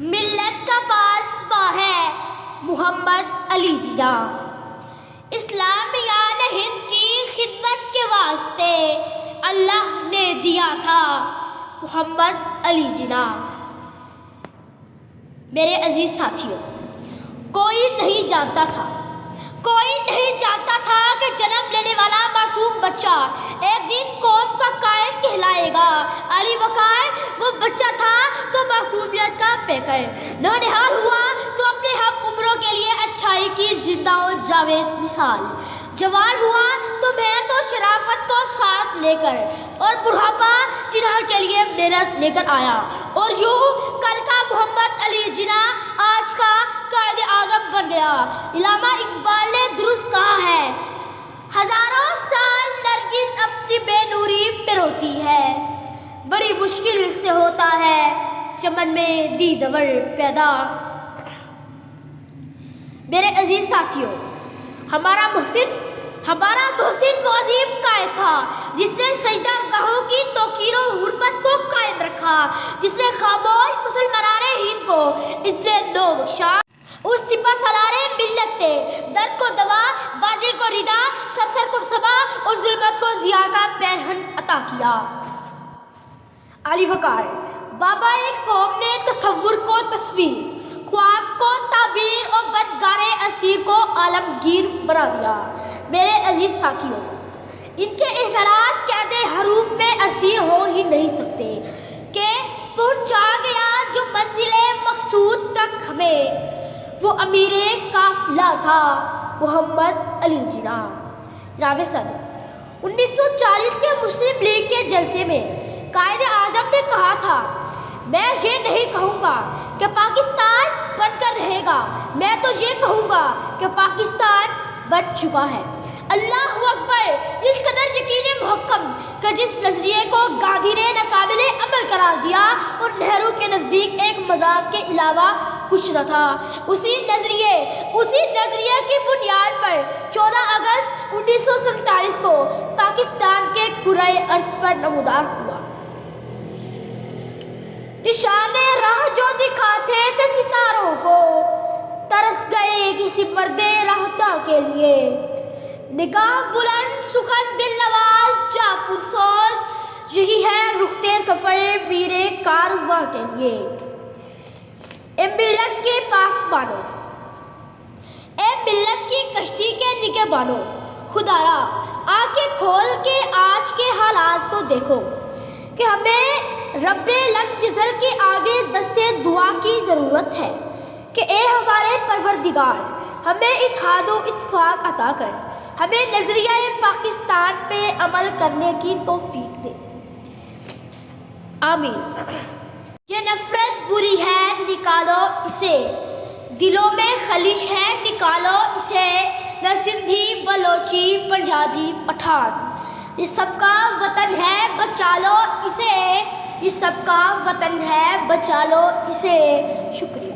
ملت کا پاسباں ہے محمد علی جناح۔ اسلامیان ہند کی خدمت کے واسطے اللہ نے دیا تھا محمد علی جناح۔ میرے عزیز ساتھیوں، کوئی نہیں جانتا تھا کہ جنم لینے والا معصوم بچہ ایک دن قوم کا قائد کہلائے گا۔ علی وقار وہ بچہ تھا تو معصومیت کا پیکر، نونہال ہوا تو اپنے ہم عمروں کے لیے اچھائی کی زندہ و جاوید مثال، جوان ہوا تو محنت و شرافت کو ساتھ لے کر، اور بڑھاپا جناح کے لیے محنت لے کر آیا، اور یوں کل کا محمد علی جناح آج کا قائد اعظم بن گیا۔ علامہ اقبال نے درست کہا ہے، ہزاروں سال نرگس اپنی بے نوری پہ روتی ہے، بڑی مشکل سے ہوتا ہے چمن میں دیدور پیدا۔ میرے عزیز ساتھیوں، ہمارا محسن وہ عظیم قائد تھا جس نے سجدہ گاہوں کی توقیر و حرمت کو قائم رکھا، جس نے خاموش مسلمانان ہند کو عزت نو بخشا۔ اس سپہ سالار ملت نے درد کو دوا، باطل کو ردا، سرسر کو صبا اور ظلمت کو ضیاء کا پیرہن عطا کیا۔ علی وقار بابا ایک قوم نے تصور کو تصویر، خواب کو تعبیر اور بدگار اسیر کو عالمگیر بنا دیا۔ میرے عزیز ساتھیوں، ان کے اظہارات کہتے حروف میں اسیر ہو ہی نہیں سکتے کہ پہنچا گیا جو منزل مقصود تک ہمیں، وہ امیر قافلہ تھا محمد علی جناح۔ جناب صدر 1940 کے مسلم لیگ کے جلسے میں قائد اعظم نے کہا تھا، میں یہ نہیں کہوں گا کہ پاکستان بن کر رہے گا، میں تو یہ کہوں گا کہ پاکستان بن چکا ہے۔ اللہ اکبر! اس قدر یقین محکم کہ جس نظریے کو گاندھی نے ناقابل عمل قرار دیا اور نہرو کے نزدیک ایک مذاق کے علاوہ کچھ نہ تھا، اسی نظریے کی بنیاد پر 14 اگست 1947 کو پاکستان کے کرۂ ارض پر نمودار ہوا۔ نشان راہ جو دکھاتے تھے ستاروں کو، ترس گئے کسی مرد راہتا کے لیے، نگاہ بلند سخن دل نواز جاں پرسوز، یہی ہے رختے سفر میرے کارواں کے لیے۔ اے ملت کے پاسبانوں، اے ملت کی کشتی کے نگہبانوں، خدا را آنکھیں کھول کے آج کے حالات کو دیکھو کہ ہمیں رب لم یزل کے آگے دستے دعا کی ضرورت ہے کہ اے ہمارے پروردگار، ہمیں اتحاد و اتفاق عطا کر، ہمیں نظریہ پاکستان پہ عمل کرنے کی توفیق دے، آمین۔ یہ نفرت بری ہے نکالو اسے، دلوں میں خلش ہے نکالو اسے، نہ سندھی بلوچی پنجابی پٹھان، یہ سب کا وطن ہے بچا لو اسے، یہ سب کا وطن ہے بچا لو اسے۔ شکریہ۔